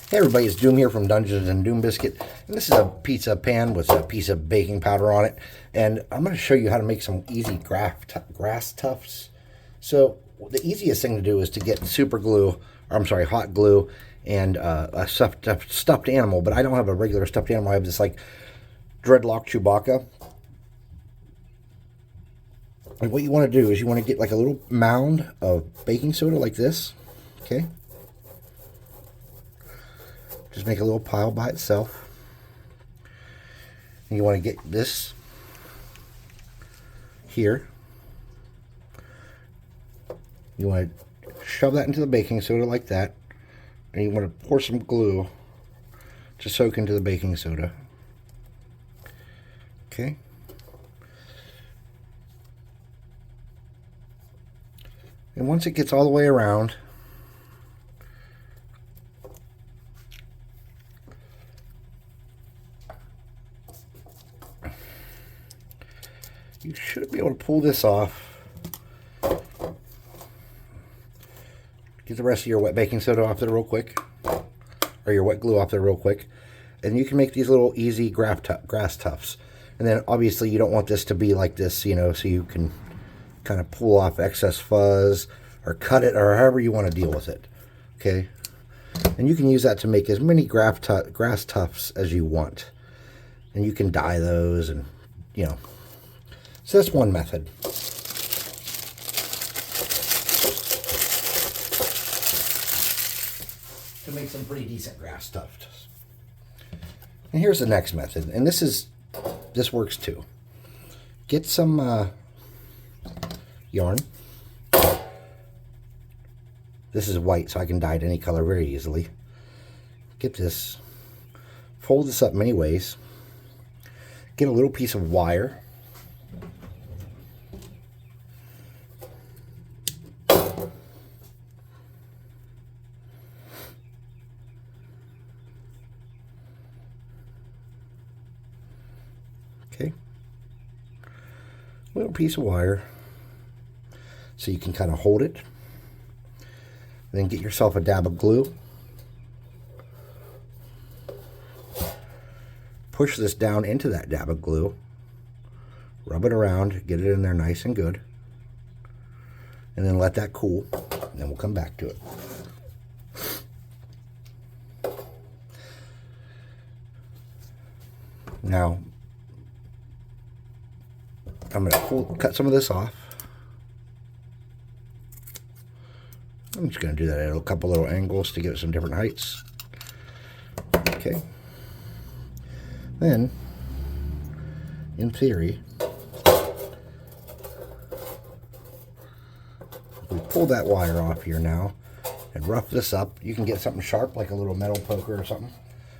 Hey everybody, it's Doom here from Dungeons and Doom Biscuit, and this is a pizza pan with a piece of baking powder on it, and I'm going to show you how to make some easy grass tufts. So the easiest thing to do is to get super glue, or I'm sorry, hot glue, and a stuffed animal, but I don't have a regular stuffed animal. I have this like dreadlock Chewbacca. And what you want to do is you want to get like a little mound of baking soda like this, okay? Just make a little pile by itself. And you want to get this here. You want to shove that into the baking soda like that. And you want to pour some glue to soak into the baking soda. Okay. And once it gets all the way around, you should be able to pull this off. Get the rest of your wet baking soda off there real quick, or your wet glue off there real quick, and you can make these little easy grass tufts. And then obviously you don't want this to be like this, you know, so you can kind of pull off excess fuzz or cut it or however you want to deal with it. Okay, and you can use that to make as many grass tufts as you want, and you can dye those, and you know. So that's one method. To make some pretty decent grass tufts. And here's the next method, and this works too. Get some yarn. This is white, so I can dye it any color very easily. Get this, fold this up many ways. Get a little piece of wire. Okay, little piece of wire so you can kind of hold it. Then get yourself a dab of glue. Push this down into that dab of glue. Rub it around, get it in there nice and good. And then let that cool, and then we'll come back to it. Now, I'm going to cut some of this off. I'm just going to do that at a couple little angles to give it some different heights. Okay. Then, in theory, we pull that wire off here now and rough this up. You can get something sharp like a little metal poker or something.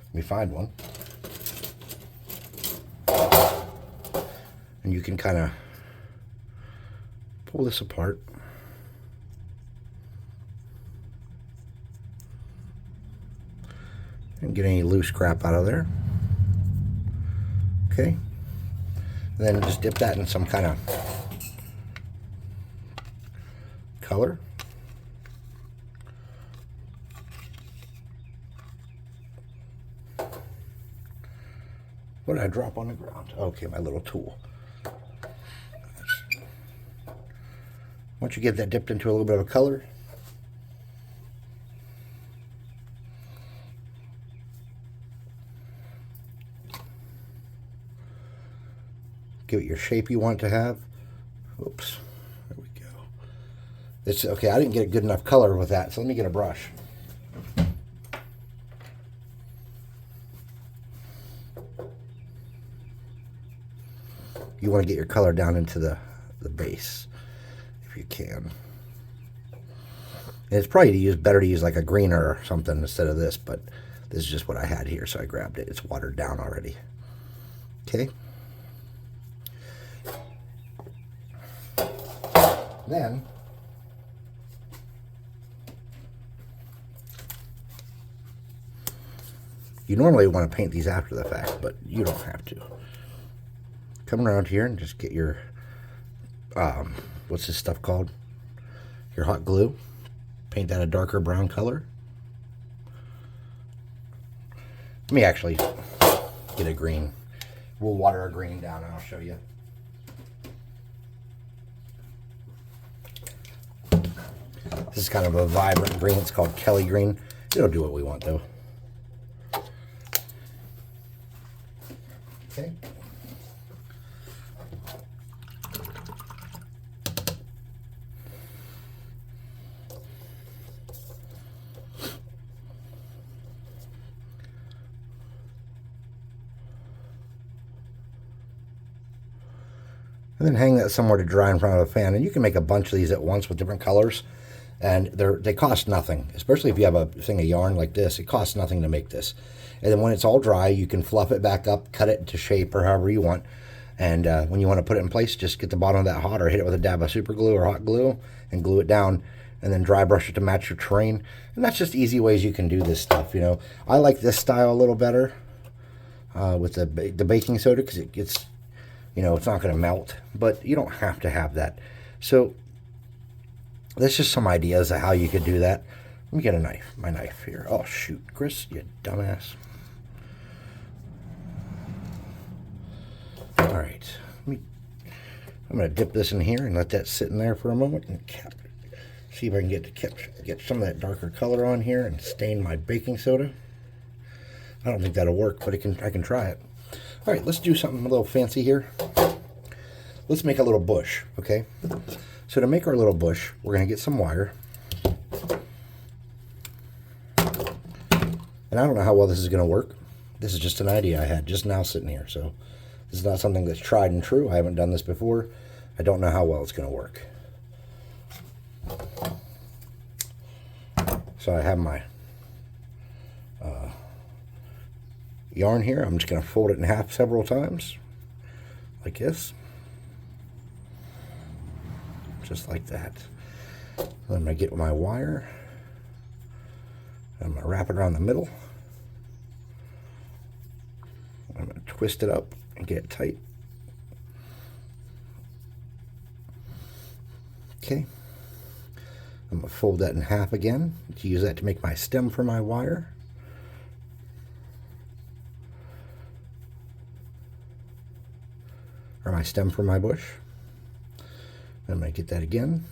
Let me find one. And you can kind of pull this apart. And get any loose crap out of there. Okay. And then just dip that in some kind of color. What did I drop on the ground? Okay, my little tool. Once you get that dipped into a little bit of a color, give it your shape you want it to have. Oops, there we go. It's okay. I didn't get a good enough color with that, so let me get a brush. You want to get your color down into the base if you can. And it's probably better to use like a greener or something instead of this, but this is just what I had here, so I grabbed it. It's watered down already. Okay. Then you normally want to paint these after the fact, but you don't have to. Come around here and just get your what's this stuff called? Your hot glue. Paint that a darker brown color. Let me actually get a green. We'll water a green down and I'll show you. This is kind of a vibrant green. It's called Kelly green. It'll do what we want though. Okay. And then hang that somewhere to dry in front of a fan. And you can make a bunch of these at once with different colors. And they cost nothing, especially if you have a thing of yarn like this. It costs nothing to make this. And then when it's all dry, you can fluff it back up, cut it into shape or however you want. And when you want to put it in place, just get the bottom of that hot or hit it with a dab of super glue or hot glue and glue it down. And then dry brush it to match your terrain. And that's just easy ways you can do this stuff, you know. I like this style a little better with the baking soda because it gets, you know, it's not going to melt. But you don't have to have that. So that's just some ideas of how you could do that. Let me get a knife, my knife here. Oh, shoot, Chris, you dumbass. All right, I'm going to dip this in here and let that sit in there for a moment and see if I can get some of that darker color on here and stain my baking soda. I don't think that'll work, but I can try it. All right, let's do something a little fancy here. Let's make a little bush, okay? So to make our little bush, we're going to get some wire. And I don't know how well this is going to work. This is just an idea I had just now sitting here. So this is not something that's tried and true. I haven't done this before. I don't know how well it's going to work. So I have my yarn here. I'm just going to fold it in half several times, like this. Just like that. Then I'm going to get my wire. I'm going to wrap it around the middle. I'm going to twist it up and get it tight. Okay. I'm going to fold that in half again to use that to make my stem for my wire. Or my stem for my bush. I'm going to get that again.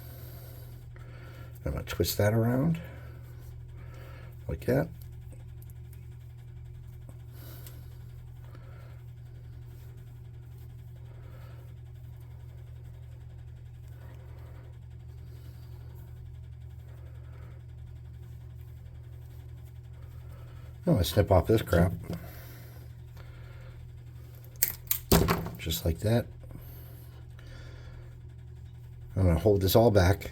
I'm going to twist that around like that. I'm going to snip off this crap. Just like that. I'm going to hold this all back.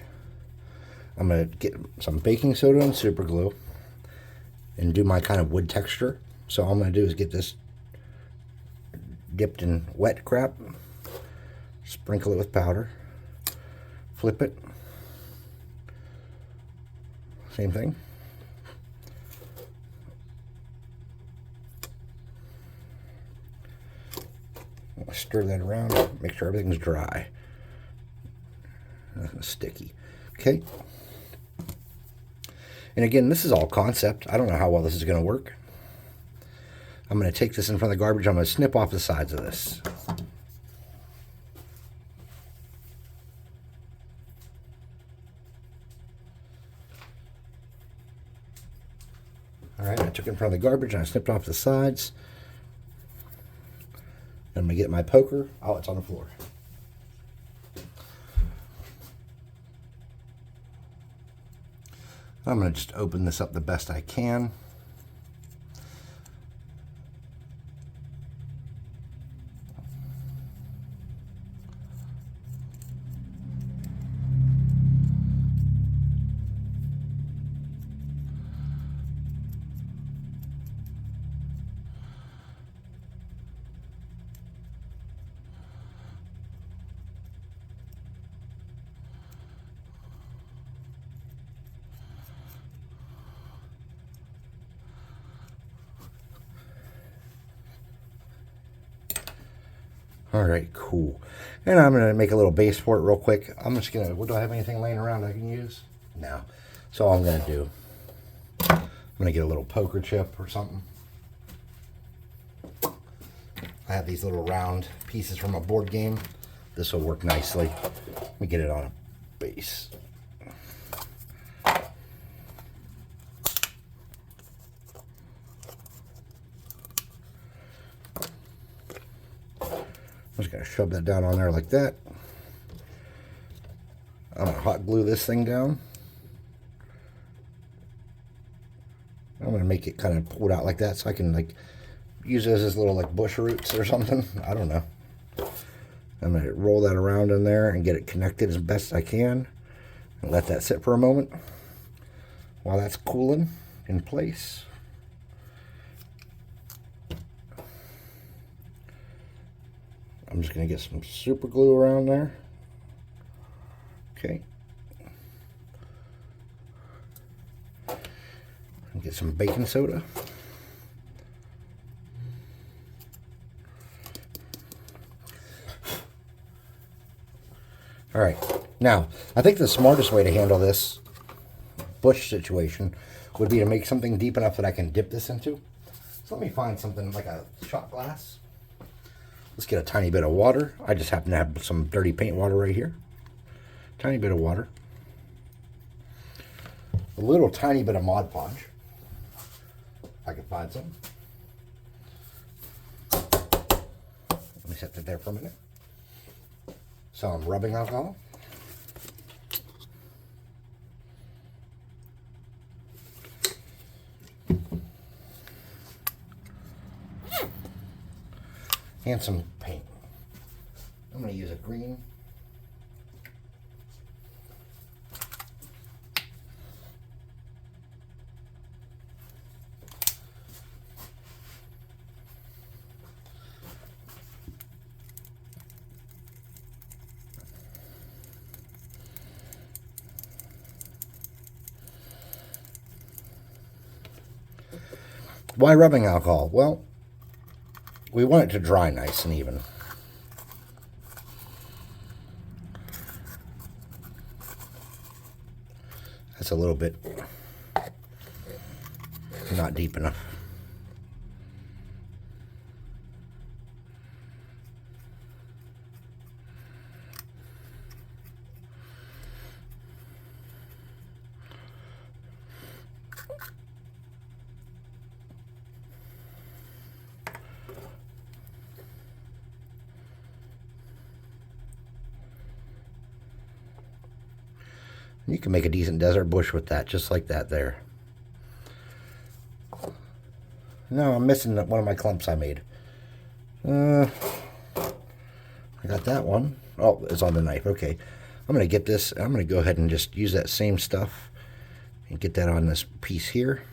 I'm going to get some baking soda and super glue and do my kind of wood texture. So all I'm going to do is get this dipped in wet crap, sprinkle it with powder, flip it, same thing. I'll stir that around, make sure everything's dry. Nothing sticky. Okay. And again, this is all concept. I don't know how well this is going to work. I'm going to take this in front of the garbage. I'm going to snip off the sides of this. All right, I took it in front of the garbage and I snipped off the sides. I'm going to get my poker. Oh, it's on the floor. I'm going to just open this up the best I can. All right, cool. And I'm going to make a little base for it real quick. I'm just going to, do I have anything laying around I can use? No. So all I'm going to do, I'm going to get a little poker chip or something. I have these little round pieces from a board game. This will work nicely. Let me get it on a base. I'm just going to shove that down on there like that. I'm going to hot glue this thing down. I'm going to make it kind of pulled out like that so I can like use it as little like bush roots or something. I don't know. I'm going to roll that around in there and get it connected as best I can. And let that sit for a moment while that's cooling in place. I'm just going to get some super glue around there. Okay. And get some baking soda. All right. Now, I think the smartest way to handle this bush situation would be to make something deep enough that I can dip this into. So let me find something like a shot glass. Let's get a tiny bit of water. I just happen to have some dirty paint water right here. Tiny bit of water. A little tiny bit of Mod Podge. If I can find some. Let me set that there for a minute. Some rubbing alcohol. And some paint. I'm going to use a green. Why rubbing alcohol? Well, we want it to dry nice and even. That's a little bit not deep enough. You can make a decent desert bush with that, just like that there. No, I'm missing one of my clumps I made. I got that one. Oh, it's on the knife. Okay. I'm going to get this. I'm going to go ahead and just use that same stuff and get that on this piece here.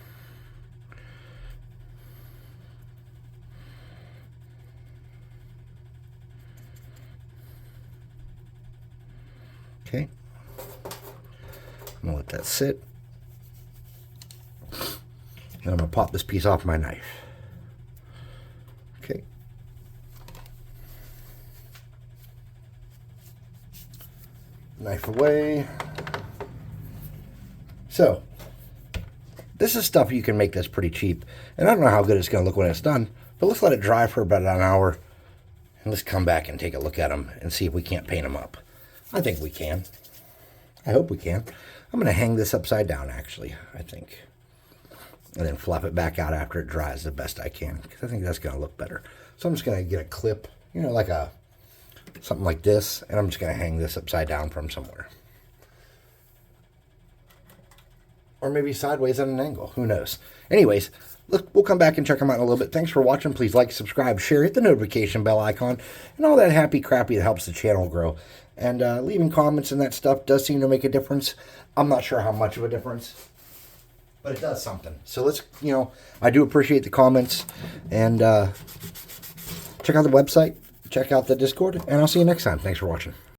Okay. I'm going to let that sit. And I'm going to pop this piece off my knife. Okay. Knife away. So, this is stuff you can make that's pretty cheap. And I don't know how good it's going to look when it's done, but let's let it dry for about an hour. And let's come back and take a look at them and see if we can't paint them up. I think we can. I hope we can. I'm going to hang this upside down, actually, I think. And then flop it back out after it dries the best I can, because I think that's going to look better. So I'm just going to get a clip, you know, like something like this, and I'm just going to hang this upside down from somewhere. Or maybe sideways at an angle. Who knows? Anyways, look, we'll come back and check them out in a little bit. Thanks for watching. Please like, subscribe, share, hit the notification bell icon, and all that happy crappy that helps the channel grow. And leaving comments and that stuff does seem to make a difference. I'm not sure how much of a difference, but it does something. So let's, you know, I do appreciate the comments. And check out the website, check out the Discord, and I'll see you next time. Thanks for watching.